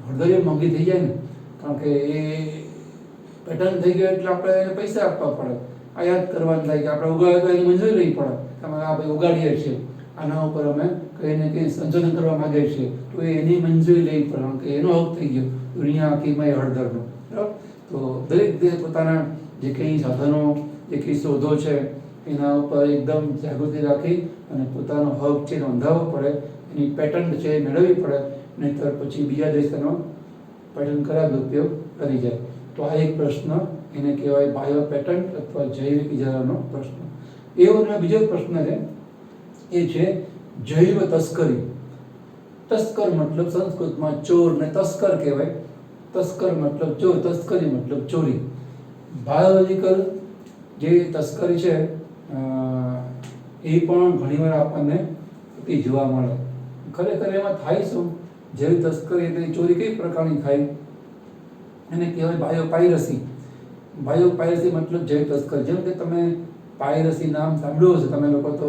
હળદર એ મોંઘી થઈ જાય ને, કારણ કે એ પેટર્ન થઈ ગયો એટલે આપણે એને પૈસા આપવા પડે, આયાત કરવાનું થાય કે આપણે ઉગાડ્યો તો એની મંજૂરી લઈ પડે, અમે આ ભાઈ ઉગાડીએ છીએ, આના ઉપર અમે કંઈ ને કંઈ સંશોધન કરવા માંગીએ છીએ, તો એની મંજૂરી લેવી પડે, કારણ કે એનો હક થઈ ગયો દુનિયા આખીમાં એ હળદરનો. બરાબર. તો દરેક દેશ પોતાના જે કંઈ સાધનો, જે કંઈ શોધો છે એના ઉપર એકદમ જાગૃતિ રાખી અને પોતાનો હક છે નોંધાવવો પડે, એની પેટન્ટ છે મેળવવી પડે, નહીંતર પછી બીજા દેશ એનો પેટન્ટ કરાવી ઉપયોગ કરી જાય. તો આ એક પ્રશ્ન, એને કહેવાય બાયો પેટન્ટ અથવા જૈવિક ઇજારાનો પ્રશ્ન. એવો બીજો પ્રશ્ન છે, એ છે જૈવ તસ્કરી. તસ્કર મતલબ સંસ્કૃતમાં ચોર ને તસ્કર કહેવાય. તસ્કર મતલબ ચોર, તસ્કરી મતલબ ચોરી. બાયોલોજીકલ જે તસ્કરી છે એ પણ ઘણીવાર આપણને થતી જોવા મળે. ખરેખર એમાં થાય શું? જૈવ તસ્કરી એટલે ચોરી કઈ પ્રકારની થાય એને કહેવાય બાયોપાયરસી. બાયોપાયરસી મતલબ જૈવ તસ્કરી. જેમ કે તમે પાયરસી નામ સાંભળ્યું હશે, તમે લોકો તો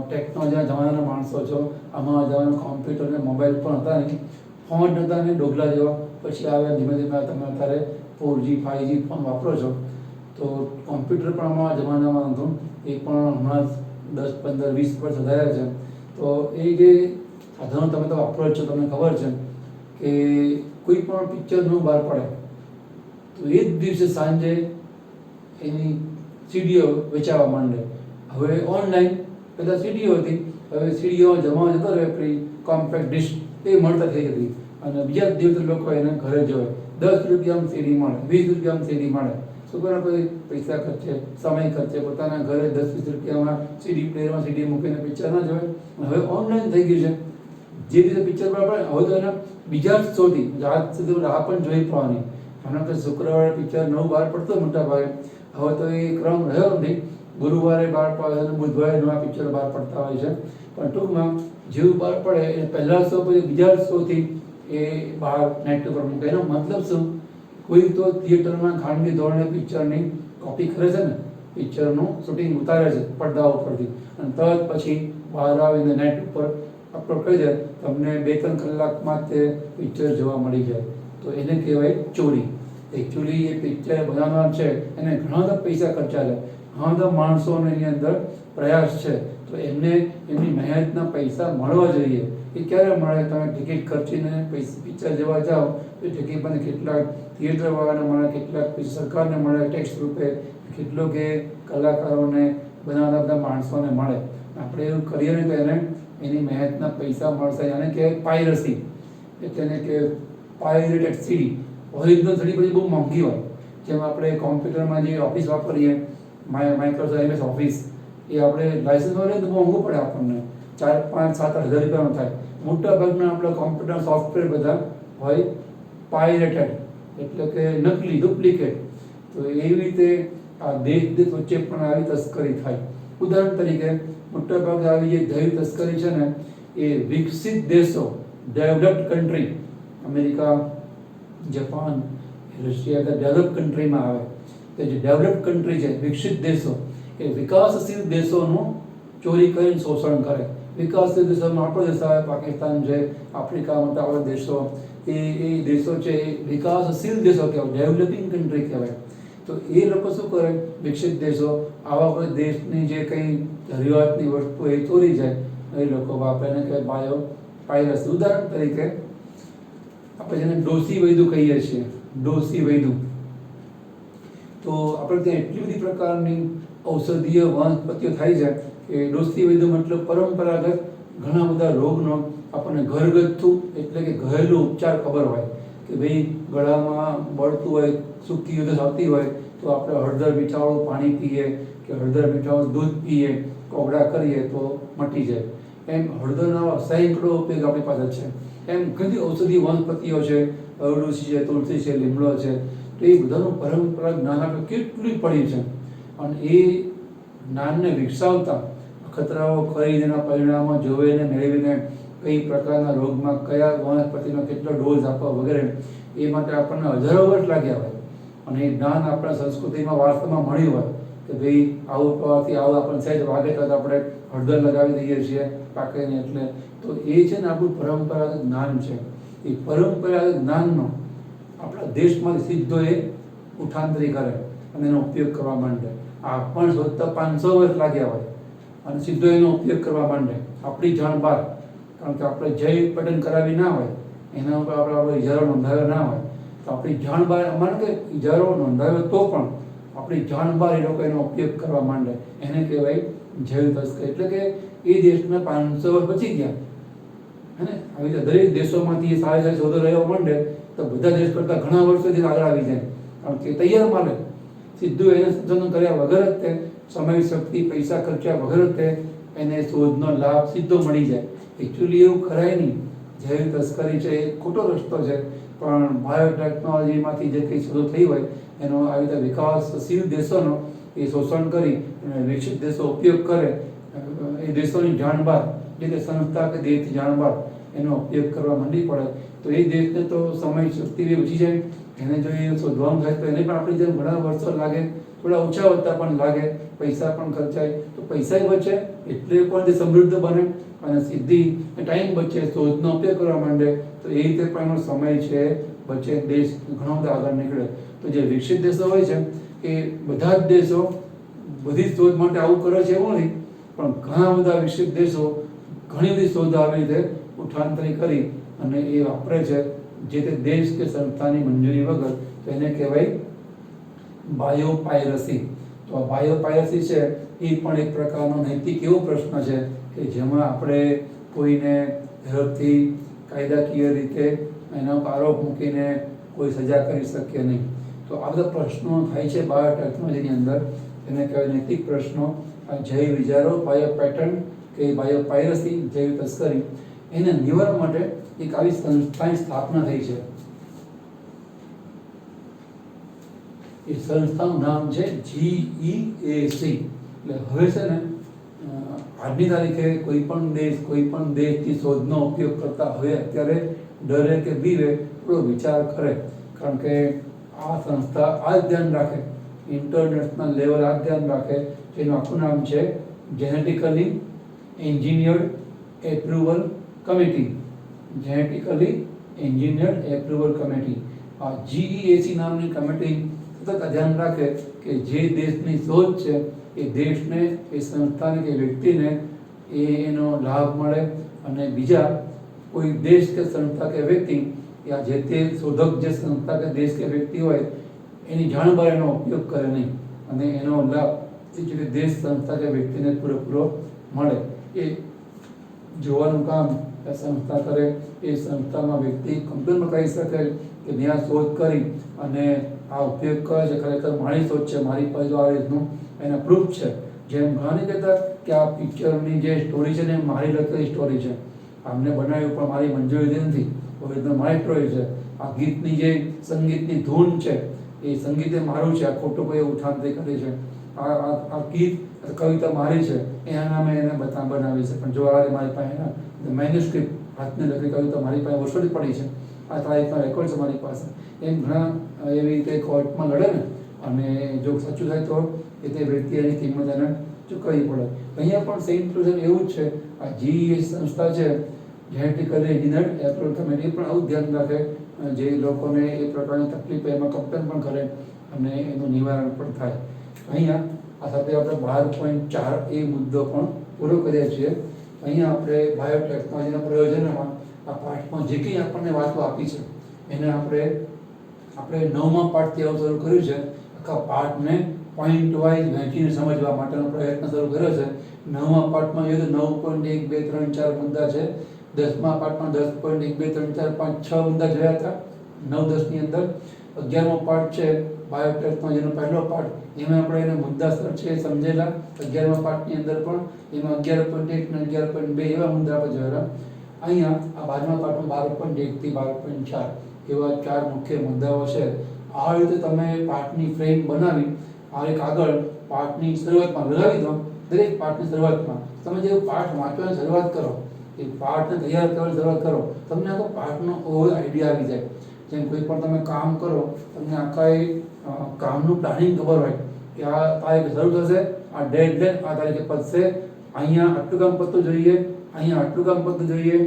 ટેકનોલોજીના જમાનાના માણસો છો. આમાં જમાના કોમ્પ્યુટર ને મોબાઈલ પણ હતા નહીં, ફોન હતા ને ડોગલા જેવા, પછી આવે ધીમે ધીમે તમે અત્યારે 4G 5G ફોન વાપરો છો. તો કોમ્પ્યુટર પણ આમાં જમાનામાં હતું, એ પણ હમણાં 10 15 20 વર્ષ વધારે છે. તો એ જે સાધનો તમે તો વાપરો જ છો, તમને ખબર છે કે કોઈ પણ પિક્ચરનું બહાર પડે તો એ જ દિવસે સાંજે એની સીડીઓ વેચાવા માંડે. હવે ઓનલાઈન, પહેલાં સીડીઓ હતી, હવે સીડીઓ જમા જતો રહે, પેલી કોમ્પેક્ટ ડિસ્ક એ મળતા થઈ હતી, અને બીજા દિવસે લોકો એને ઘરે જોવે. 10 રૂપિયામાં સીડી મળે, 20 રૂપિયામાં સીડી મળે. શું કરે? કોઈ પૈસા ખર્ચે, સમય ખર્ચે, પોતાના ઘરે 10-20 રૂપિયામાં સીડી પ્લેયરમાં સીડી મૂકીને પિક્ચર ના જોવે. હવે ઓનલાઈન થઈ ગયું છે, જે રીતે પિક્ચર પર પડે હવે તો એના બીજા જ શોથી રાત સુધી રાહ પણ જોઈ પડવાની. હમણાં તો શુક્રવારે પિક્ચર નવું બહાર પડતું મોટા ભાગે, હવે તો એ ક્રમ રહ્યો નથી. ગુરુવારે બહાર પડે અને બુધવારે નવા પિક્ચરો બહાર પડતા હોય છે. પણ ટૂંકમાં જેવું બહાર પડે એ પહેલા શો પછી બીજા શોથી એ બહાર નેટ ઉપર મૂકે. એનો મતલબ શું? કોઈ તો થિયેટરમાં ખાનગી ધોરણે પિક્ચરની કોપી કરે છે ને, પિક્ચરનું શૂટિંગ ઉતારે છે પડદા ઉપરથી, અને તરત પછી બહાર આવીને નેટ ઉપર અપલોડ કરી દે. તમને 2-3 કલાકમાં તે પિક્ચર જોવા મળી જાય. તો એને કહેવાય ચોરી. એકચ્યુઅલી એ પિક્ચર બનાવનાર છે એને ઘણા બધા પૈસા ખર્ચા છે, ઘણા બધા માણસોનો એની અંદર પ્રયાસ છે, તો એમને એમની મહેનતના પૈસા મળવા જોઈએ. એ ક્યારે મળે? તમે ટિકિટ ખર્ચીને પિક્ચર જોવા જાઓ તો ટિકિટ પણ કેટલાક થિયેટરવાળાને મળે, કેટલાક સરકારને મળે ટેક્સ રૂપે, કેટલો કે કલાકારોને બનાવનાર બધા માણસોને મળે. આપણે એવું કરીએ ને તો એને એની મહેનતના પૈસા મળશે. એને કહેવાય પાયરસી. એટલે એને કે પાયરેટેડ સીડી. ઓરિજિનલ સીડી પછી બહુ મોંઘી હોય. જેમ આપણે કોમ્પ્યુટરમાં જે ઓફિસ વાપરીએ, માઇક્રોસોફ્ટ MS ઓફિસ, એ આપણે લાઇસન્સ હોય તો મોંઘું પડે આપણને, 4, 5, 7, 8 હજાર રૂપિયાનું થાય. મોટા ભાગના આપણા કોમ્પ્યુટર સોફ્ટવેર બધા હોય પાયરેટેડ, એટલે કે નકલી, ડુપ્લિકેટ. તો એવી રીતે આ દેશ વચ્ચે પણ આવી તસ્કરી થાય. ઉદાહરણ તરીકે મોટા ભાગે આવી જે દૈવ તસ્કરી છે ને એ વિકસિત દેશો, developed country, America, Japan, Russia કે ડેવલપ કન્ટ્રીમાં આવે. કે જે ડેવલપ કન્ટ્રી છે, વિકસિત દેશો, એ વિકાસશીલ દેશોનું ચોરી કરીને શોષણ કરે. વિકાસશીલ દેશોમાં આપણો દેશ આવે, પાકિસ્તાન છે, આફ્રિકામાં તો આપણા દેશો, એ દેશો છે એ વિકાસશીલ દેશો કહેવાય, ડેવલપિંગ કન્ટ્રી કહેવાય. તો એ લોકો શું કરે, વિકસિત દેશો આવા કોઈ દેશની જે કંઈ જરૂરિયાતની વસ્તુ એ ચોરી જાય એ લોકો વાપરે ને કે બાયો પાયરસી. ઉદાહરણ તરીકે આપણે જેને ડોસી વૈદુ કહીએ છીએ, ડોસી વૈદુ, તો આપણે ત્યાં એટલી બધી પ્રકારની ઔષધીય વનસ્પતિઓ થાય છે કે ડોસી વૈદુ મતલબ પરંપરાગત ઘણા બધા રોગનો આપણને ઘરગથ્થુ એટલે કે ઘરેલું ઉપચાર ખબર હોય કે ભાઈ ગળામાં બળતું હોય, સૂકી ઉધરસ આવતી હોય તો આપણે હળદર મીઠાવાળું પાણી પીએ કે હળદર મીઠાવાળું દૂધ પીએ, કોગળા કરીએ તો મટી જાય. એમ હળદરના સેંકડો ઉપયોગ આપણી પાસે છે. એમ ઘણી ઔષધીય વનસ્પતિઓ છે, અરડુસી છે, તુલસી છે, લીમડો છે. તો એ બધાનું પરંપરાગત જ્ઞાન આપણે કેટલું પડ્યું છે. અને એ જ્ઞાનને વિકસાવતા, ખતરાઓ કરીને એના પરિણામો જોઈને મેળવીને કઈ પ્રકારના રોગમાં કયા વનસ્પતિનો કેટલો ડોઝ આપવા વગેરે, એ માટે આપણને હજારો વર્ષ લાગ્યા હોય. અને એ જ્ઞાન આપણા સંસ્કૃતિમાં વારસામાં મળ્યું હોય કે ભાઈ આવું કરવાથી આવું આપણને સહેજ વાગે તો આપણે હળદર લગાવી દઈએ છીએ પાકીને. એટલે તો એ છે ને આપણું પરંપરાગત જ્ઞાન છે. એ પરંપરાગત જ્ઞાનનો આપણા દેશમાંથી સીધો એ ઉઠાંતરી કરે અને એનો ઉપયોગ કરવા માંડે. આ પણ શોધતા 500 વર્ષ લાગ્યા હોય અને સીધો એનો ઉપયોગ કરવા માંડે આપણી જાણ બહાર. કારણ કે આપણે જય પેટર્ન કરાવી ના હોય, એના ઉપર આપણે ઇજારો નોંધાવ્યો ના હોય, તો આપણી જાણ બહાર, અમારે કે ઇજારો નોંધાવ્યો તો પણ આપણી જાણ બહાર એ લોકો એનો ઉપયોગ કરવા માંડે. એને કહેવાય જૈવ તસ્કરી. એટલે કે એ દેશના 500 વર્ષ બચી ગયા હે ને. આવી રીતે દરેક દેશોમાંથી સારી સારી શોધો રહેવા માંડે તો બધા દેશ કરતાં ઘણા વર્ષોથી આગળ આવી જાય. કારણ કે તૈયાર માલે, સીધું એને સંશોધન કર્યા વગર જ તે, સમય, શક્તિ, પૈસા ખર્ચ્યા વગર જ તે એને શોધનો લાભ સીધો મળી જાય. એકચ્યુઅલી એવું કરાય નહીં. જૈવ તસ્કરી છે એ ખોટો રસ્તો છે, પણ બાયોટેકનોલોજીમાંથી જે કંઈ શોધો થઈ હોય એનો આવી રીતે વિકાસશીલ દેશોનો એ શોષણ કરી અને વિકસિત દેશો ઉપયોગ કરે, એ દેશોની જાણ બહાર, એટલે કે સંસ્થા કે દેશની જાણ બહાર એનો ઉપયોગ કરવા માંડી પડે તો એ દેશને તો સમય, શક્તિ બી બચી જાય. એને જો એ શોધવાનું થાય તો એને પણ આપણી જેમ ઘણા વર્ષો લાગે, થોડા ઓછા વધતા પણ લાગે, પૈસા પણ ખર્ચાય. તો પૈસા બચે એટલે પણ તે સમૃદ્ધ બને અને સીધી ટાઈમ બચે, શોધનો ઉપયોગ કરવા માંડે તો એ રીતે પણ એનો સમય છે બચે, દેશ ઘણો બધો આગળ નીકળે. તો જે વિકસિત દેશો હોય છે એ બધા જ દેશો બધી શોધ માટે આવું કરે છે એવું નથી, પણ ઘણા બધા વિકસિત દેશો ઘણી બધી શોધ આવી રીતે ઉઠાંતરી કરી અને એ વાપરે છે જે તે દેશ કે સંસ્થાની મંજૂરી વગર. તો એને કહેવાય બાયો પાયરસી. તો આ બાયો પાયરસી છે એ પણ એક પ્રકારનો નૈતિક એવો પ્રશ્ન છે કે જેમાં આપણે કોઈને ઝડપથી કાયદાકીય રીતે એના ઉપર આરોપ મૂકીને કોઈ સજા કરી શકીએ નહીં. તો આ બધા પ્રશ્નો થાય છે બાયોટેકનોલોજીની અંદર, એને કહેવાય નૈતિક પ્રશ્નો. આ જૈવ વિચારો, બાયો પેટર્ન કે બાયો પાયરસી, જૈવ તસ્કરી, એને નિવારવા માટે એક આવી સંસ્થાની સ્થાપના થઈ છે. એ સંસ્થાનું નામ છે GEAC. એટલે હવે છે ને આજની તારીખે કોઈ પણ દેશની શોધનો ઉપયોગ કરતા હવે અત્યારે ડરે કે બીવે થોડો વિચાર કરે. કારણ કે આ સંસ્થા આ જ ધ્યાન રાખે, ઇન્ટરનેશનલ લેવલ આ જ ધ્યાન રાખે. જેનું આખું નામ છે genetically engineered approval committee. Genetically engineered approval committee. આ GEAC નામની કમિટી સતત ધ્યાન રાખે કે જે દેશની શોધ છે એ દેશને, એ સંસ્થાને કે વ્યક્તિને એનો લાભ મળે અને બીજા કોઈ દેશ કે સંસ્થા કે વ્યક્તિ યા જે તે શોધક જે સંસ્થા કે દેશ કે વ્યક્તિ હોય એની જાણ બહાર એનો ઉપયોગ કરે નહીં અને એનો લાભ એ દેશ, સંસ્થા કે વ્યક્તિને પૂરેપૂરો મળે. એ જોવાનું કામ એ સંસ્થા કરે. એ સંસ્થામાં વ્યક્તિ કમ્પ્લેન કરી શકે કે મેં આ શોધ કરી અને આ ઉપયોગ કરે છે, ખરેખર મારી શોધ છે, મારી પાસે આ રીતનું એના પ્રૂફ છે, જેમ ઘણા કહેતા કે આ પિક્ચરની જે સ્ટોરી છે ને એ મારી લખેલી સ્ટોરી છે, આમને બનાવ્યું પણ મારી મંજૂરી નથી, હવે મારી સ્ટોરી છે, આ ગીતની જે સંગીતની ધૂન છે એ સંગીત એ મારું છે, આ ખોટું કોઈ ઉઠાંતરી કરી છે, આ ગીત કવિતા મારી છે, એના નામે એને બનાવી છે, પણ જો આ મારી પાસે મેન્યુસ્ક્રિપ્ટ હાથને લખેલી કવિતા મારી પાસે વર્ષોથી પડી છે, આ તારીખના રેકોર્ડ છે મારી પાસે, એમ ઘણા એવી રીતે કોર્ટમાં લડે ને, અને જો સાચું થાય તો એ તે વ્યક્તિ એની કિંમત એને ચૂકવવી પડે. અહીંયા પણ સેમ પ્રોસેસ એવું જ છે. આ GES સંસ્થા છે, જેનેટિકલી એન્જિનિયર્ડ એપ્રોચ કમિટી, પણ આવું ધ્યાન રાખે જે લોકોને એ પ્રકારની તકલીફ એમાં કમ્પ્લેન પણ કરે અને એનું નિવારણ પણ થાય. અહીંયા આ સાથે આપણે 12.4 એ મુદ્દો પણ પૂરો કરીએ છીએ. અહીંયા આપણે બાયોટેકનોલોજીના પ્રયોજનોમાં આ પાઠમાં જે કંઈ આપણને વાતો આપી છે એને આપણે 9મા પાઠથી આવું શરૂ કર્યું છે. આખા પાઠને પોઈન્ટ વાઇઝ વહેંચીને સમજવા માટેનો પ્રયત્ન શરૂ કર્યો છે. 9મા પાઠમાં જોઈએ તો 9.1, 2, 3, 4 મુદ્દા છે. 10મા પાઠમાં 10.1, 2, 3, 4, 5, 6 મુદ્દા જોયા હતા 9, 10 ની અંદર. 11મો પાઠ છે બાયોટેકનોલોજીનો પહેલો પાઠ, એમાં આપણે એને મુદ્દાસર છે સમજેલા. 11મા પાઠની અંદર પણ એમાં 11.1 અને 11.2 એવા મુદ્દા આપણે જોયેલા. અહીંયા આ 12મા પાઠમાં 12.1 થી 12.4 એવા 4 મુખ્ય મુદ્દાઓ છે. આ રીતે તમે પાઠની ફ્રેમ બનાવી આ એક આગળ પાઠની શરૂઆતમાં લગાવી દો. દરેક પાઠની શરૂઆતમાં તમે જે પાઠ વાંચવાની શરૂઆત કરો, એ પાઠને તૈયાર કરવાની શરૂઆત કરો, તમને આખો પાઠનો ઓવર આઈડિયા આવી જાય. જેમ કોઈ પણ તમે કામ કરો, તમને આખા કામનું પ્લાનિંગ ખબર હોય કે આ તારીખે શરૂ થશે, આ ડેડલાઇન આ તારીખે પતશે, અહીંયા આટલું કામ પતવું જોઈએ, અહીંયા આટલું કામ પતવું જોઈએ,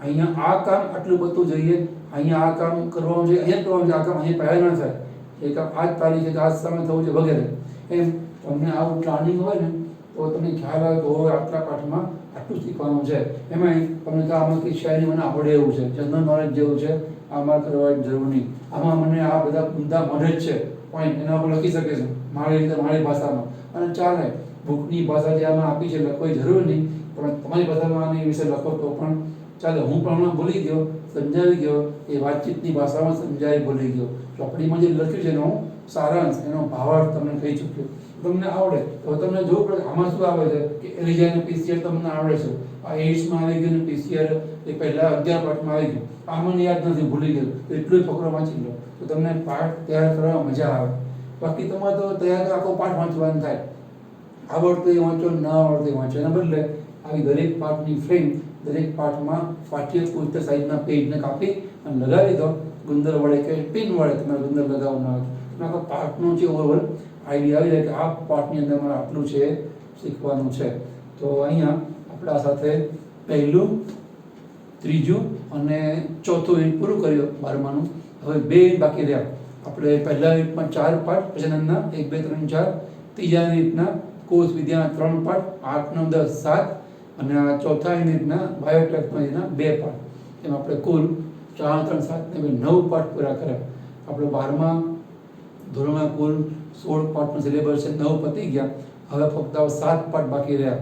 અહીંયા આ કામ આટલું પતવું જોઈએ, અહીંયા આ કામ કરવાનું છે, અહીંયા કરવાનું છે, આ કામ અહીંયા પહેલાં ના થાય, એ કામ આ જ તારીખે આ જ સમય થવું છે વગેરે. એમ તમને આવું પ્લાનિંગ હોય ને તો તમને ખ્યાલ આવે કે હવે આટલા પાઠમાં આટલું શીખવાનું છે. એમાંય તમને કે આમાં કંઈ શાયરી મને આવડે એવું છે, જનરલ નોલેજ જેવું છે, આમાં કરવાની જરૂર નહીં, આમાં મને આ બધા મુદ્દા મળે જ છે, પોઈન્ટ એના પર લખી શકે છે મારી રીતે, મારી ભાષામાં, અને ચાલે. બુકની ભાષા જે આમાં આપી છે લખવાની જરૂર નહીં, પણ તમારી ભાષામાં આની વિશે લખો તો પણ ચાલે. હું પણ હમણાં ભૂલી ગયો, સમજાવી ગયો, એ વાતચીતની ભાષામાં સમજાવી ભૂલી ગયો. ચોપડીમાં જે લખ્યું છે એનો સારાંશ, એનો ભાવાર્થ તમને કહી ચૂક્યો, તમને આવડે તો તમને જોવું પડે આમાં શું આવે છે કે એલિજા અને PCR તમને આવડે છે, આ એઇડ્સમાં આવી ગયું ને PCR એ પહેલાં 11 પાઠમાં આવી ગયું, આ મને યાદ નથી, ભૂલી ગયું, તો એટલું ફકરો વાંચી લો તો તમને પાઠ તૈયાર કરવામાં મજા આવે. બાકી તમારે તો તૈયાર આખો પાઠ વાંચવાનું થાય, આવડતું એ વાંચો, ના આવડતું એ વાંચો. એના બદલે આવી દરેક પાઠની ફ્રેમ દરેક પાઠમાં પાઠ્યપુસ્તક સાઈઝના પેજને કાપી અને લગાવી દો, ગુંદર વડે કે પેન વડે તમારે ગુંદર લગાવવાનું આવે, આખો પાઠનો જે ઓવરઓલ આઈડિયા આવી જાય કે આ પાઠની અંદર મારે આટલું છે શીખવાનું છે. તો અહીંયા આપણા સાથે પહેલું, ત્રીજું અને ચોથું યુનિટ પૂરું કર્યું 12માનું. હવે 2 યુનિટ બાકી રહ્યા. આપણે પહેલા યુનિટમાં 4 પાઠ પ્રજનનના 1, 2, 3, 4, ત્રીજા યુનિટના કોષ વિદ્યાના 3 પાઠ 8, 9, 10, 7, અને આ ચોથા યુનિટના બાયોટેકનોલોજીના 2 પાઠ. એમાં આપણે કુલ 4, 3, 7 ને 9 પાઠ પૂરા કર્યા. આપણે 12મા ધોરણમાં કુલ 16 પાઠનો સિલેબસ છે, 9 પતી ગયા. હવે ફક્ત 7 પાઠ બાકી રહ્યા.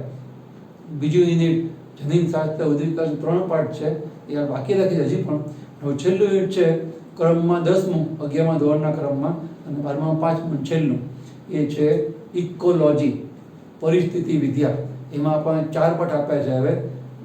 બીજું યુનિટ જનીનશાસ્ત્ર ઉદ્દીપક 3 પાઠ છે, એ બાકી રાખી છે હજી પણ. હવે છેલ્લું યુનિટ છે ક્રમમાં 10મું, 11મા ધોરણના ક્રમમાં, અને 12માં 5મું છેલ્લું, એ છે ઇકોલોજી, પરિસ્થિતિ વિદ્યા. એમાં આપણને 4 પાઠ આપ્યા છે. હવે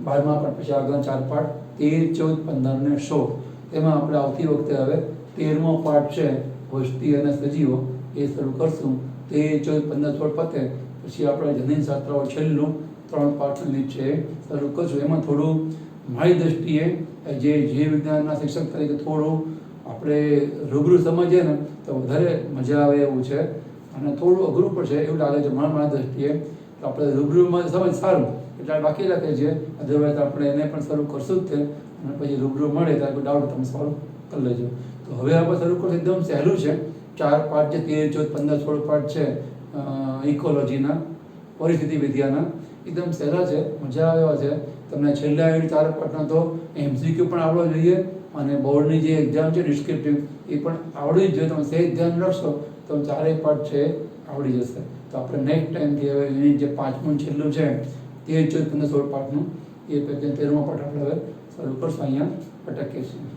12મા પાઠ પછી આગળ 4 પાઠ 13, 14, 15 ને 16. એમાં આપણે આવતી વખતે હવે 13મો પાઠ છે વસ્તી અને સજીવો, એ શરૂ કરશું. 13, 14, 15, 16 પતે પછી આપણે જનીનશાસ્ત્ર છેલ્લું 3 પાઠનું યુનિટ છે શરૂ કરશું. એમાં થોડું મારી દ્રષ્ટિએ જે જીવ વિજ્ઞાનના શિક્ષક તરીકે થોડું આપણે રૂબરૂ સમજીએ ને તો વધારે મજા આવે એવું છે, અને થોડું અઘરું પણ છે એવું લાગે છે મારી દ્રષ્ટિએ. તો આપણે રૂબરૂમાં સમજ સારું એટલે બાકી રાખીએ છીએ, અધરવાઇઝ આપણે એને પણ શરૂ કરશું જ તે, અને પછી રૂબરૂ મળે ત્યારે કોઈ ડાઉટ તમે સોલ્વ કરી લેજો. તો હવે આપણે શરૂ કરશું, એકદમ સહેલું છે. 4 પાઠ છે, 13, 14, 15, 16 પાઠ છે ઇકોલોજીના, પરિસ્થિતિ વિદ્યાના, એકદમ સહેલા છે, મજા આવ્યા છે. તમને છેલ્લા 4 પાઠના તો MCQ પણ આવડવો જોઈએ, અને બોર્ડની જે એક્ઝામ છે ડિસ્ક્રિપ્ટિવ એ પણ આવડવી જ જોઈએ. તમે સહેજ ધ્યાન રાખશો તો 4 પાઠ છે આવડી જશે. તો આપણે નેક્સ્ટ ટાઈમથી હવે યુનિટ જે 5મું છેલ્લું છે 13, 14, 15, 16 પાઠનું, એ પછી 13મો પાઠ આપણે હવે શરૂ કરશું. અહીંયા અટકીએ છીએ.